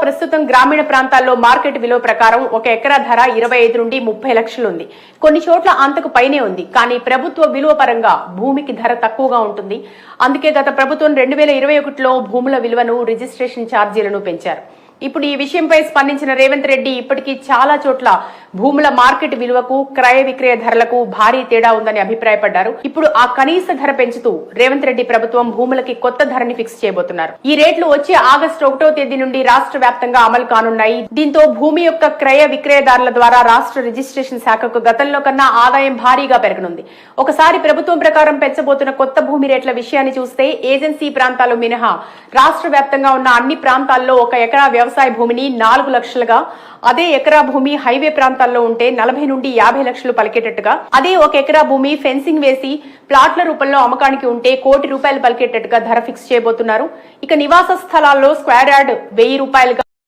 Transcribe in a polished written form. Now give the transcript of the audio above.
ప్రస్తుతం గ్రామీణ ప్రాంతాల్లో మార్కెట్ విలువ ప్రకారం ఒక ఎకరా ధర 25 నుండి 30 లక్షలు ఉంది. కొన్ని చోట్ల అంతకు పైనే ఉంది. కానీ ప్రభుత్వ విలువ పరంగా భూమికి ధర తక్కువగా ఉంటుంది. అందుకే గత ప్రభుత్వం 2021లో భూముల విలువను రిజిస్ట్రేషన్ ఛార్జీలను పెంచారు. ఇప్పుడు ఈ విషయంపై స్పందించిన రేవంత్ రెడ్డి ఇప్పటికీ చాలా చోట్ల భూముల మార్కెట్ విలువకు క్రయ విక్రయ ధరలకు భారీ తేడా ఉందని అభిప్రాయపడ్డారు. ఇప్పుడు ఆ కనీస ధర పెంచుతూ రేవంత్ రెడ్డి ప్రభుత్వం భూములకి కొత్త ధరని ఫిక్స్ చేయబోతున్నారు. ఈ రేట్లు వచ్చే ఆగస్టు 1వ తేదీ నుండి రాష్ట్ర వ్యాప్తంగా అమలు కానున్నాయి. దీంతో భూమి యొక్క క్రయ విక్రయదారుల ద్వారా రాష్ట్ర రిజిస్ట్రేషన్ శాఖకు గతంలో కన్నా ఆదాయం భారీగా పెరగనుంది. ఒకసారి ప్రభుత్వం ప్రకారం పెంచబోతున్న కొత్త భూమి రేట్ల విషయాన్ని చూస్తే ఏజెన్సీ ప్రాంతాలు మినహా రాష్ట్ర వ్యాప్తంగా ఉన్న అన్ని ప్రాంతాల్లో ఒక ఎకరా వ్యవసాయ భూమిని 4 లక్షలుగా, అదే ఎకరా భూమి హైవే ప్రాంతాల్లో ఉంటే 40 నుండి 50 లక్షలు పలికేటట్టుగా, అదే ఒక ఎకరా భూమి ఫెన్సింగ్ వేసి ప్లాట్ల రూపంలో అమ్మకానికి ఉంటే ₹1 కోటి పలికేటట్టుగా ధర ఫిక్స్ చేయబోతున్నారు. ఇక నివాస స్థలాల్లో స్క్వేర్ యార్డ్ ₹1000